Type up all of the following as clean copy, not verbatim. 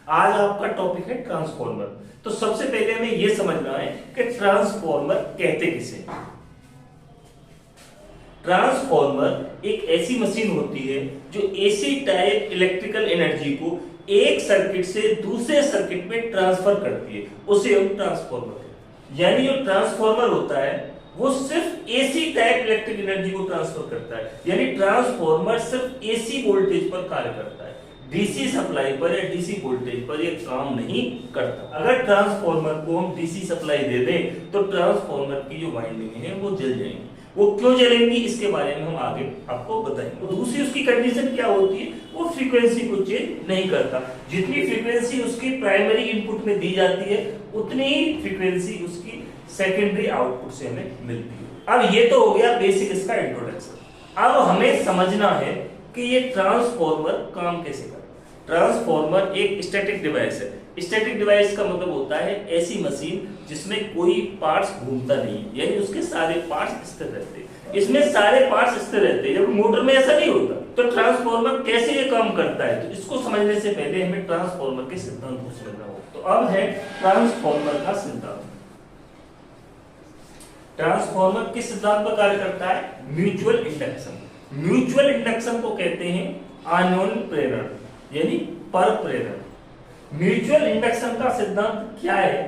आज आपका टॉपिक है ट्रांसफॉर्मर। तो सबसे पहले हमें यह समझना है कि ट्रांसफॉर्मर कहते किसे। ट्रांसफॉर्मर एक ऐसी मशीन होती है जो एसी टाइप इलेक्ट्रिकल एनर्जी को एक सर्किट से दूसरे सर्किट में ट्रांसफर करती है, उसे हम ट्रांसफॉर्मर कहते हैं। यानी जो ट्रांसफॉर्मर होता है वो सिर्फ एसी टाइप इलेक्ट्रिक एनर्जी को ट्रांसफर करता है, यानी ट्रांसफॉर्मर सिर्फ एसी वोल्टेज पर कार्य करता है, डीसी सप्लाई पर या डीसी वोल्टेज पर ये काम नहीं करता। अगर ट्रांसफॉर्मर को हम डीसी सप्लाई दे दें तो ट्रांसफॉर्मर की जो वाइंडिंग है वो जल जाएंगी। वो क्यों जलेंगी इसके बारे में हम आगे आपको बताएंगे। तो दूसरी उसकी कंडीशन क्या होती है, वो फ्रीक्वेंसी को चेंज नहीं करता। जितनी फ्रीक्वेंसी उसकी प्राइमरी इनपुट में दी जाती है उतनी ही फ्रीक्वेंसी उसकी सेकेंडरी आउटपुट से हमें मिलती है। अब ये तो हो गया बेसिक इसका इंट्रोडक्शन। अब हमें समझना है कि ये ट्रांसफॉर्मर काम कैसे करता है। ट्रांसफॉर्मर एक स्टैटिक डिवाइस है। स्टैटिक डिवाइस का मतलब होता है ऐसी मशीन जिसमें कोई पार्ट्स घूमता नहीं, यानी उसके सारे पार्ट्स स्थिर रहते हैं। इसमें सारे पार्ट्स स्थिर रहते हैं, जब मोटर में ऐसा नहीं होता। तो ट्रांसफॉर्मर कैसे ये काम करता है, तो इसको समझने से पहले हमें ट्रांसफॉर्मर के सिद्धांत को समझना होगा। तो अब है ट्रांसफॉर्मर का सिद्धांत। ट्रांसफॉर्मर किस सिद्धांत पर कार्य करता है? Mutual induction. म्यूचुअल इंडक्शन को कहते हैं आन्योन्य प्रेरण, यानी पर प्रेरण। म्यूचुअल इंडक्शन का सिद्धांत क्या है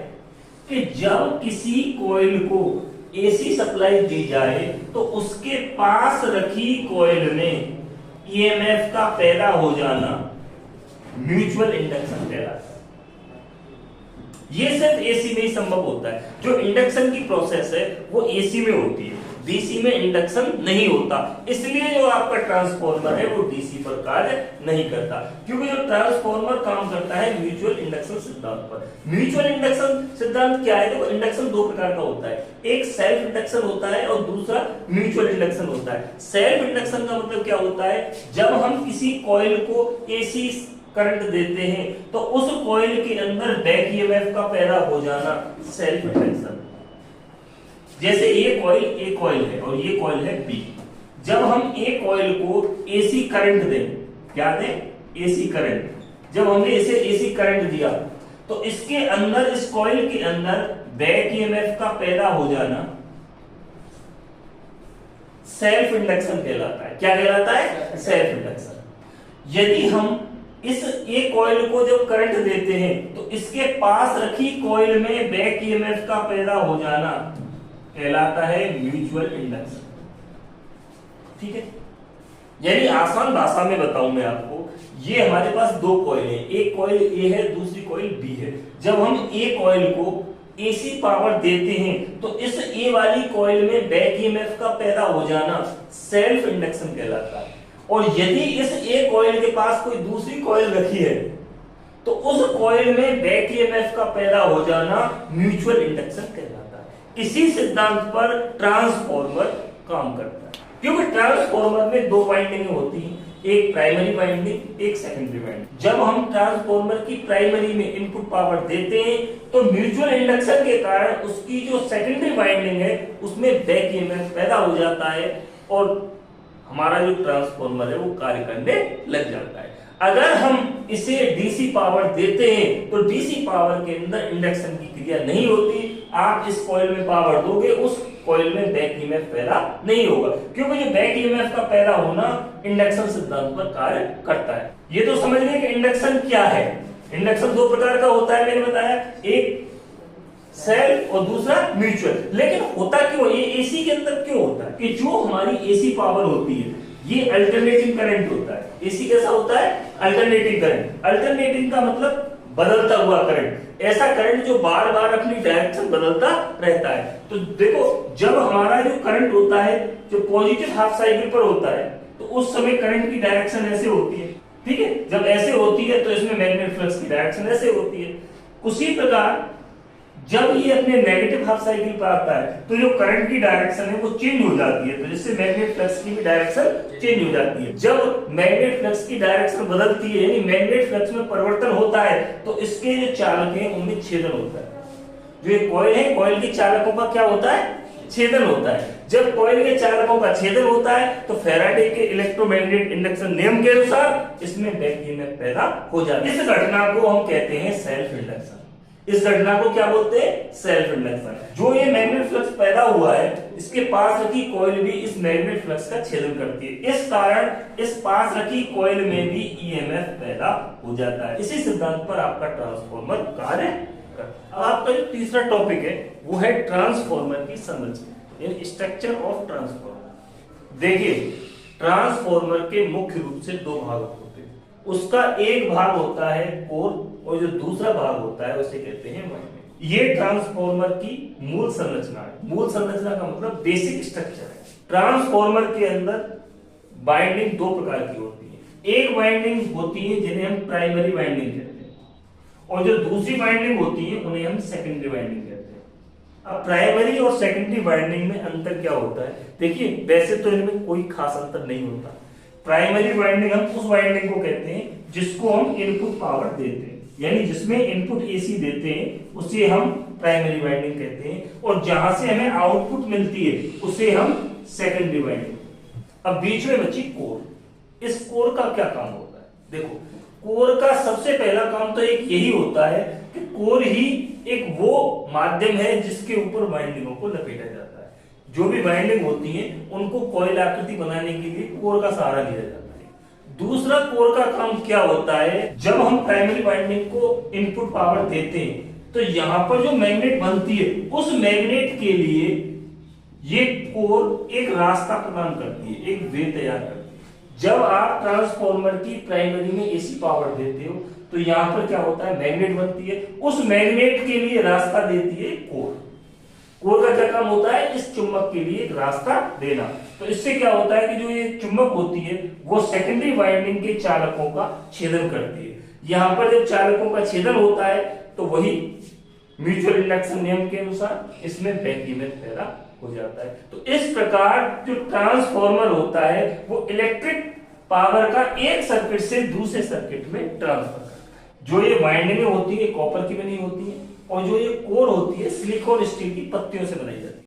कि जब किसी कॉइल को एसी सप्लाई दी जाए तो उसके पास रखी कॉइल में ईएमएफ का पैदा हो जाना म्यूचुअल इंडक्शन कहलाता है। ये सिर्फ एसी में ही संभव होता है। जो इंडक्शन की प्रोसेस है वो एसी में होती है, डीसी में इंडक्शन नहीं होता। इसलिए जो आपका ट्रांसफॉर्मर है वो डीसी पर कार्य नहीं करता, क्योंकि जो ट्रांसफॉर्मर काम करता है म्यूचुअल इंडक्शन सिद्धांत पर। म्यूचुअल इंडक्शन सिद्धांत क्या है? देखो, इंडक्शन दो प्रकार का होता है, एक सेल्फ इंडक्शन होता है और दूसरा म्यूचुअल इंडक्शन होता है। सेल्फ इंडक्शन का मतलब क्या होता है? जब हम किसी कॉइल को एसी करंट देते हैं तो उस कॉइल के अंदर बैक ईएमएफ का पैदा हो जाना सेल्फ इंडक्शन। जैसे ये कॉइल ए कॉइल है और ये कॉइल है बी। जब हम ए कॉइल को एसी करंट दें, क्या दें? AC current. जब हमने इसे एसी करंट दिया तो इसके अंदर, इस कॉइल के अंदर बैक ईएमएफ का पैदा हो जाना सेल्फ इंडक्शन कहलाता है। क्या कहलाता है? Self induction. यदि हम इस एक कॉइल को जब करंट देते हैं तो इसके पास रखी कॉइल में बैक ईएमएफ का पैदा हो जाना कहलाता है म्यूचुअल इंडक्शन। ठीक है, यानी आसान भाषा में बताऊं मैं आपको, ये हमारे पास दो कॉइल हैं, एक कॉइल ए है, दूसरी कॉइल बी है। जब हम ए कॉइल को एसी पावर देते हैं तो इस ए वाली कॉइल में बैक ईएमएफ का पैदा हो जाना सेल्फ इंडक्शन कहलाता है। और यदि इस एक कॉइल के पास कोई दूसरी कॉइल रखी है तो उस कॉइल में बैक ईएमएफ का पैदा हो जाना म्यूचुअल इंडक्शन कहलाता है। इसी सिद्धांत पर ट्रांसफॉर्मर काम करता है, क्योंकि ट्रांसफॉर्मर में दो वाइंडिंग होती हैं, एक प्राइमरी वाइंडिंग, एक सेकेंडरी वाइंडिंग। जब हम ट्रांसफॉर्मर की प्राइमरी में इनपुट पावर देते हैं तो म्यूचुअल इंडक्शन के कारण उसकी जो सेकेंडरी वाइंडिंग है उसमें बैक ईएमएफ पैदा हो जाता है और हमारा जो ट्रांसफॉर्मर है वो कार्य करने लग जाता है। अगर हम इसे डीसी पावर देते हैं तो डीसी पावर के अंदर इंडक्शन की क्रिया नहीं होती। आप इस कॉइल में पावर दोगे, उस कॉइल में बैक ईएमएफ पैदा नहीं होगा, क्योंकि जो बैक ईएमएफ का पैदा होना इंडक्शन सिद्धांत पर कार्य करता है। ये तो समझ गए कि इंडक्शन क्या है। इंडक्शन दो प्रकार का होता है, मैंने बताया, एक सेल्फ और दूसरा म्यूचुअल। लेकिन होता क्यों, ये एसी के अंदर क्यों होता है कि जो हमारी एसी पावर होती है ये अल्टरनेटिंग करंट होता है। एसी कैसा होता है? Alternating current. अल्टरनेटिंग का मतलब बदलता हुआ करंट, ऐसा करंट जो बार बार अपनी डायरेक्शन बदलता रहता है। तो देखो, जब हमारा जो करंट होता है जो पॉजिटिव हाफ साइकिल पर होता है तो उस समय करंट की डायरेक्शन ऐसे होती है। ठीक है, जब ऐसे होती है तो इसमें मैग्नेटिक फ्लक्स की डायरेक्शन ऐसे होती है। उसी प्रकार जब ये अपने नेगेटिव हाफ साइकिल पर आता है तो जो करंट की डायरेक्शन है वो चेंज हो जाती है, तो जिससे मैग्नेटिक फ्लक्स की भी डायरेक्शन चेंज हो जाती है। जब मैग्नेटिक फ्लक्स की डायरेक्शन बदलती है, यानी मैग्नेटिक फ्लक्स में परिवर्तन होता है, तो इसके जो चालक हैं उनमें छेदन होता है। जो ये कॉइल है, कॉइल के चालकों का क्या होता है? छेदन होता है। जब कॉइल के चालकों का छेदन होता है तो फैराडे के इलेक्ट्रोमैग्नेटिक इंडक्शन नियम के अनुसार इसमें बैक ईएमएफ पैदा हो जाता है। इस घटना को हम कहते हैं सेल्फ इंडक्शन। इस घटना को क्या बोलते हैं? Self induction. जो ये मैग्नेटिक फ्लक्स पैदा हुआ है, इसके पास रखी कॉइल भी इस मैग्नेटिक फ्लक्स का छेदन करती है, इस कारण इस पास रखी कॉइल में भी ईएमएफ पैदा हो जाता है। इसी सिद्धांत पर आपका ट्रांसफॉर्मर कार्य करता है। अब आपका जो तीसरा टॉपिक है वो है ट्रांसफॉर्मर की संरचना, यानी स्ट्रक्चर ऑफ ट्रांसफॉर्मर। देखिए, ट्रांसफॉर्मर के मुख्य रूप से दो भाग होते हैं। उसका एक भाग होता है कोर और जो दूसरा भाग होता है उसे कहते हैं वाइंडिंग। ये ट्रांसफॉर्मर की मूल संरचना है। मूल संरचना का मतलब बेसिक स्ट्रक्चर है। ट्रांसफॉर्मर के अंदर वाइंडिंग दो प्रकार की होती है। एक वाइंडिंग होती है जिन्हें हम प्राइमरी वाइंडिंग कहते हैं, और जो दूसरी वाइंडिंग होती है उन्हें हम सेकेंडरी वाइंडिंग कहते हैं। अब प्राइमरी और सेकेंडरी वाइंडिंग में अंतर क्या होता है? देखिए, वैसे तो इनमें कोई खास अंतर नहीं होता। प्राइमरी वाइंडिंग हम उस वाइंडिंग को कहते हैं जिसको हम इनपुट पावर देते हैं, यानी जिसमें इनपुट एसी देते हैं उसे हम प्राइमरी वाइंडिंग कहते हैं, और जहां से हमें आउटपुट मिलती है उसे हम सेकेंडरी वाइंडिंग। अब बीच में बची कोर। इस कोर का क्या काम होता है? देखो, कोर का सबसे पहला काम तो एक यही होता है कि कोर ही एक वो माध्यम है जिसके ऊपर वाइंडिंगों को लपेटा जाता है। जो भी वाइंडिंग होती है उनको कॉइल आकृति बनाने के लिए कोर का सहारा लिया जाता है। दूसरा कोर का काम क्या होता है? जब हम प्राइमरी वाइंडिंग को इनपुट पावर देते हैं तो यहां पर जो मैग्नेट बनती है उस मैग्नेट के लिए ये कोर एक रास्ता प्रदान करती है, एक वे तैयार करती है। जब आप ट्रांसफॉर्मर की प्राइमरी में एसी पावर देते हो तो यहां पर क्या होता है? मैग्नेट बनती है, उस मैग्नेट के लिए रास्ता देती है कोर। कोर का क्या काम होता है? इस चुंबक के लिए एक रास्ता देना। तो इससे क्या होता है कि जो ये चुंबक होती है वो सेकेंडरी वाइंडिंग के चालकों का छेदन करती है। यहां पर जब चालकों का छेदन होता है तो वही म्यूचुअल इंडक्शन नियम के अनुसार इसमें बैक ईएमएफ पैदा हो जाता है। तो इस प्रकार जो ट्रांसफॉर्मर होता है वो इलेक्ट्रिक पावर का एक सर्किट से दूसरे सर्किट में ट्रांसफर करता है। जो ये वाइंडिंग होती है कॉपर की बनी होती है, और जो ये कोर होती है सिलिकॉन स्टील की पत्तियों से बनाई जाती है।